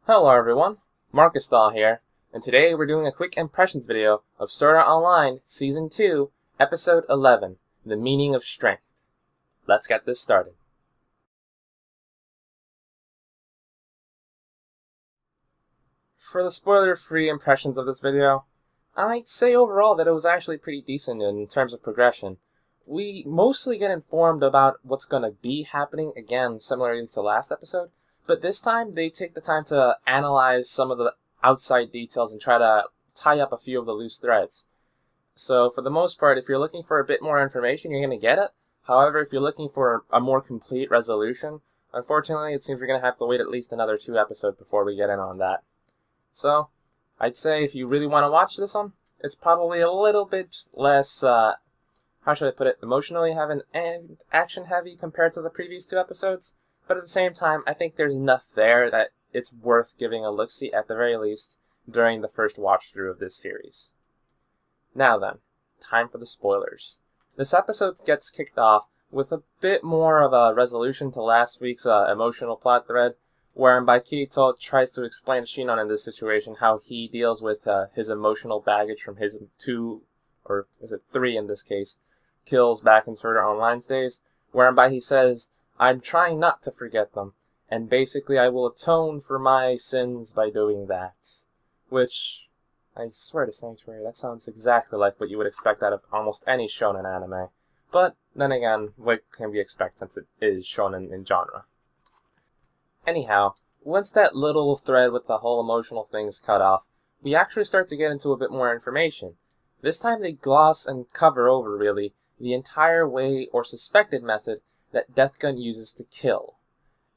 Hello everyone, Marcus Dahl here, and today we're doing a quick impressions video of Sword Art Online Season 2, Episode 11, The Meaning of Strength. Let's get this started. For the spoiler-free impressions of this video, I might say overall that it was actually pretty decent in terms of progression. We mostly get informed about what's going to be happening, again, similarly to last episode, but this time they take the time to analyze some of the outside details and try to tie up a few of the loose threads. So for the most part, if you're looking for a bit more information, you're going to get it. However, if you're looking for a more complete resolution, unfortunately it seems we're going to have to wait at least another 2 episodes before we get in on that. So, I'd say if you really want to watch this one, it's probably a little bit less, how should I put it, emotionally heavy and action heavy compared to the previous 2 episodes. But at the same time, I think there's enough there that it's worth giving a look-see at the very least during the first watch-through of this series. Now then, time for the spoilers. This episode gets kicked off with a bit more of a resolution to last week's emotional plot thread, whereby Kirito tries to explain to Shinon in this situation how he deals with his emotional baggage from his 2, or is it 3 in this case, kills back in Sword Art Online's days, whereby he says, "I'm trying not to forget them, and basically I will atone for my sins by doing that." Which, I swear to Sanctuary, that sounds exactly like what you would expect out of almost any shonen anime. But, then again, what can we expect since it is shonen in genre? Anyhow, once that little thread with the whole emotional thing is cut off, we actually start to get into a bit more information. This time they gloss and cover over, really, the entire way or suspected method that Death Gun uses to kill.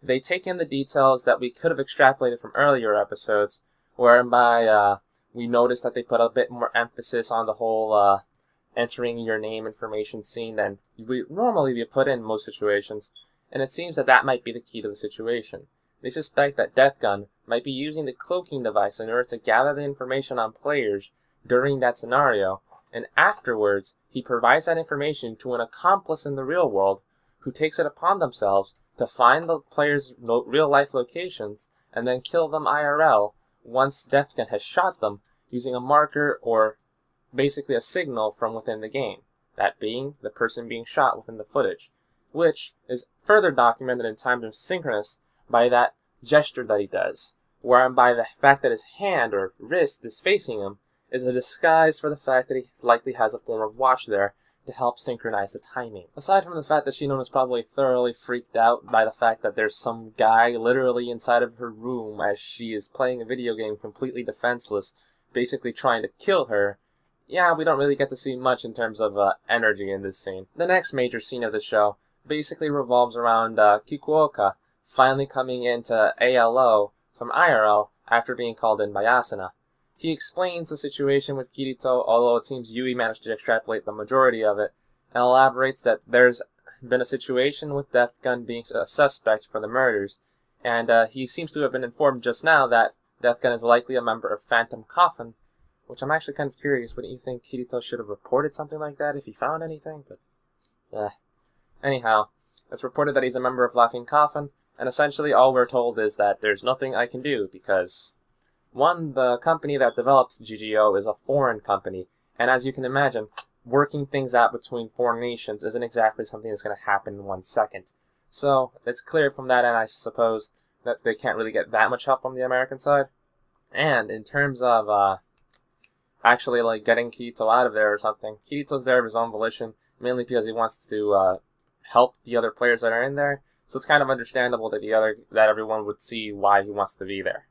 They take in the details that we could have extrapolated from earlier episodes, whereby we noticed that they put a bit more emphasis on the whole entering your name information scene than we normally be put in most situations, and it seems that that might be the key to the situation. They suspect that Death Gun might be using the cloaking device in order to gather the information on players during that scenario, and afterwards he provides that information to an accomplice in the real world who takes it upon themselves to find the players' real-life locations and then kill them IRL once Death Gun has shot them using a marker or basically a signal from within the game, that being the person being shot within the footage, which is further documented in Times of Synchronous by that gesture that he does, whereby the fact that his hand or wrist is facing him is a disguise for the fact that he likely has a form of watch there to help synchronize the timing. Aside from the fact that Shinon is probably thoroughly freaked out by the fact that there's some guy literally inside of her room as she is playing a video game completely defenseless, basically trying to kill her, yeah, we don't really get to see much in terms of energy in this scene. The next major scene of the show basically revolves around Kikuoka finally coming into ALO from IRL after being called in by Asuna. He explains the situation with Kirito, although it seems Yui managed to extrapolate the majority of it, and elaborates that there's been a situation with Death Gun being a suspect for the murders, and he seems to have been informed just now that Death Gun is likely a member of Phantom Coffin, which I'm actually kind of curious. Wouldn't you think Kirito should have reported something like that if he found anything? But, anyhow, it's reported that he's a member of Laughing Coffin, and essentially all we're told is that there's nothing I can do because, one, the company that developed GGO is a foreign company, and as you can imagine, working things out between foreign nations isn't exactly something that's going to happen in 1 second. So, it's clear from that, and I suppose, that they can't really get that much help from the American side. And in terms of, actually, like, getting Kirito out of there or something, Kirito's there of his own volition, mainly because he wants to, help the other players that are in there, so it's kind of understandable that everyone would see why he wants to be there.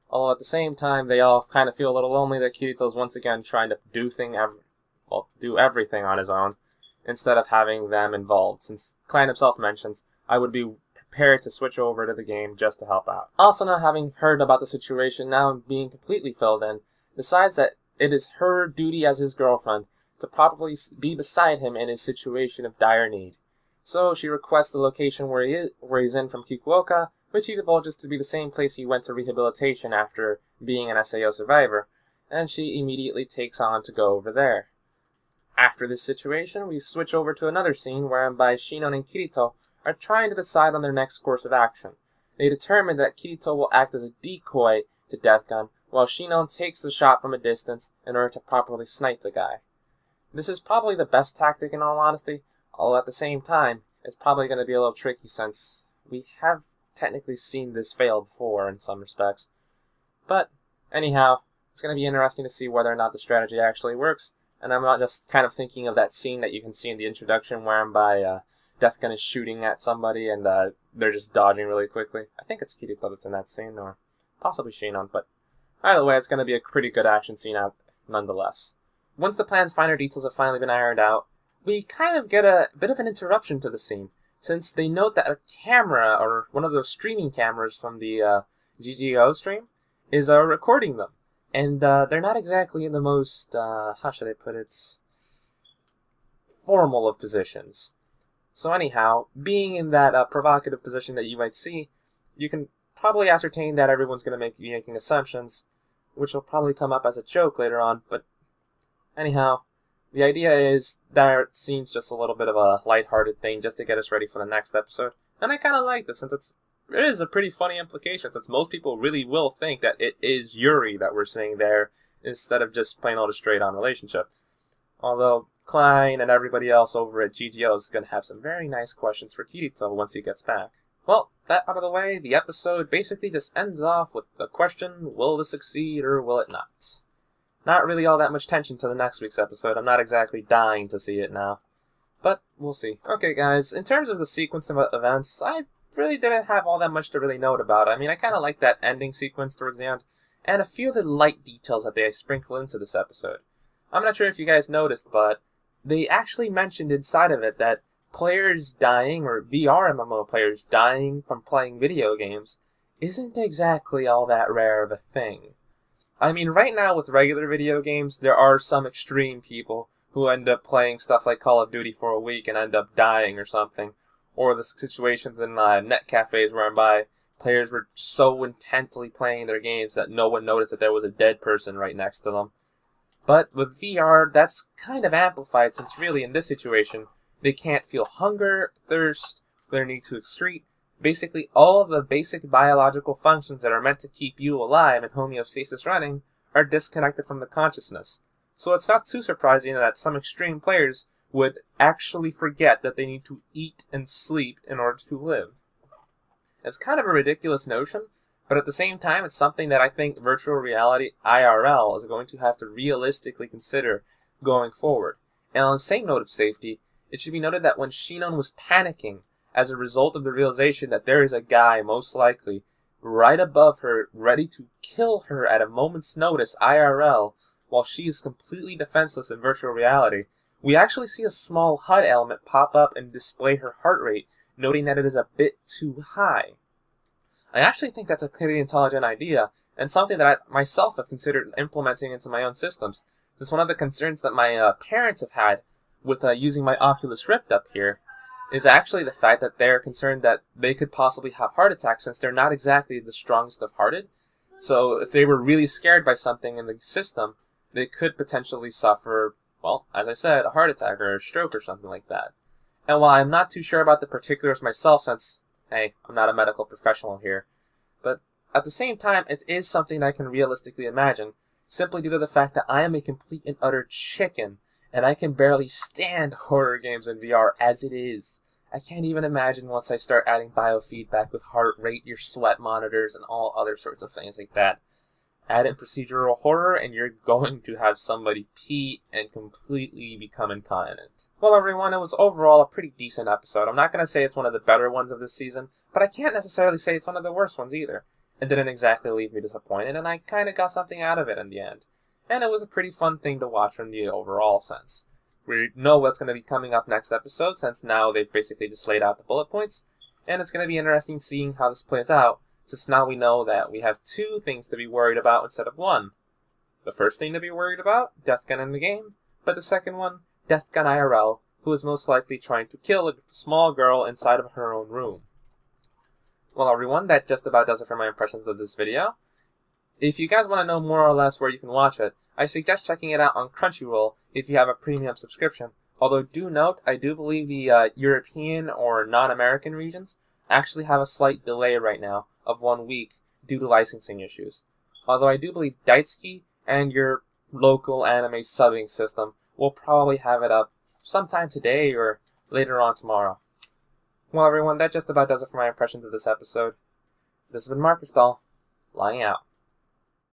Although at the same time, they all kind of feel a little lonely that Kirito's once again trying to do everything on his own, instead of having them involved, since Clan himself mentions, "I would be prepared to switch over to the game just to help out." Asuna, having heard about the situation now and being completely filled in, decides that it is her duty as his girlfriend to probably be beside him in his situation of dire need. So she requests the location where he's in from Kikuoka, which he divulges to be the same place he went to rehabilitation after being an SAO survivor, and she immediately takes on to go over there. After this situation, we switch over to another scene whereby Shinon and Kirito are trying to decide on their next course of action. they determine that Kirito will act as a decoy to Death Gun, while Shinon takes the shot from a distance in order to properly snipe the guy. This is probably the best tactic in all honesty, although at the same time, it's probably going to be a little tricky since we have technically seen this fail before in some respects. But, anyhow, it's going to be interesting to see whether or not the strategy actually works, and I'm not just kind of thinking of that scene that you can see in the introduction whereby Death Gun is shooting at somebody and they're just dodging really quickly. I think it's Kirito that's in that scene, or possibly Shinon, but either way, it's going to be a pretty good action scene out nonetheless. Once the plan's finer details have finally been ironed out, we kind of get a bit of an interruption to the scene, since they note that a camera, or one of those streaming cameras from the GGO stream, is recording them. And they're not exactly in the most, how should I put it, formal of positions. So anyhow, being in that provocative position that you might see, you can probably ascertain that everyone's going to be making assumptions, which will probably come up as a joke later on, but anyhow, the idea is that scene's just a little bit of a lighthearted thing just to get us ready for the next episode. And I kind of like this since it is a pretty funny implication, since most people really will think that it is Yuri that we're seeing there instead of just plain old straight-on relationship. Although Klein and everybody else over at GGO is going to have some very nice questions for Kirito once he gets back. Well, that out of the way, the episode basically just ends off with the question, will this succeed or will it not? Not really all that much tension to the next week's episode. I'm not exactly dying to see it now. But we'll see. Okay, guys, in terms of the sequence of events, I really didn't have all that much to really note about. I mean, I kind of like that ending sequence towards the end, and a few of the light details that they sprinkle into this episode. I'm not sure if you guys noticed, but they actually mentioned inside of it that players dying, or VR MMO players dying from playing video games, isn't exactly all that rare of a thing. I mean, right now with regular video games, there are some extreme people who end up playing stuff like Call of Duty for a week and end up dying or something. Or the situations in net cafes whereby players were so intensely playing their games that no one noticed that there was a dead person right next to them. But with VR, that's kind of amplified since really in this situation, they can't feel hunger, thirst, their need to excrete. Basically, all of the basic biological functions that are meant to keep you alive and homeostasis running are disconnected from the consciousness. So it's not too surprising that some extreme players would actually forget that they need to eat and sleep in order to live. It's kind of a ridiculous notion, but at the same time, it's something that I think virtual reality IRL is going to have to realistically consider going forward. And on the same note of safety, it should be noted that when Shinon was panicking as a result of the realization that there is a guy, most likely, right above her, ready to kill her at a moment's notice IRL, while she is completely defenseless in virtual reality, we actually see a small HUD element pop up and display her heart rate, noting that it is a bit too high. I actually think that's a pretty intelligent idea, and something that I myself have considered implementing into my own systems, since one of the concerns that my parents have had with using my Oculus Rift up here is actually the fact that they're concerned that they could possibly have heart attacks since they're not exactly the strongest of hearted. So if they were really scared by something in the system, they could potentially suffer, well, as I said, a heart attack or a stroke or something like that. And while I'm not too sure about the particulars myself since, hey, I'm not a medical professional here, but at the same time, it is something I can realistically imagine, simply due to the fact that I am a complete and utter chicken, and I can barely stand horror games in VR as it is. I can't even imagine once I start adding biofeedback with heart rate, your sweat monitors, and all other sorts of things like that. Add in procedural horror, and you're going to have somebody pee and completely become incontinent. Well, everyone, it was overall a pretty decent episode. I'm not going to say it's one of the better ones of this season, but I can't necessarily say it's one of the worst ones either. It didn't exactly leave me disappointed, and I kind of got something out of it in the end. And it was a pretty fun thing to watch from the overall sense. We know what's going to be coming up next episode, since now they've basically just laid out the bullet points, and it's going to be interesting seeing how this plays out, since now we know that we have two things to be worried about instead of one. The first thing to be worried about, Death Gun in the game, but the second one, Death Gun IRL, who is most likely trying to kill a small girl inside of her own room. Well, everyone, that just about does it for my impressions of this video. If you guys want to know more or less where you can watch it, I suggest checking it out on Crunchyroll if you have a premium subscription. Although do note, I do believe the European or non-American regions actually have a slight delay right now of 1 week due to licensing issues. Although I do believe Daisuke and your local anime subbing system will probably have it up sometime today or later on tomorrow. Well, everyone, that just about does it for my impressions of this episode. This has been Marcus Dahl, lying out.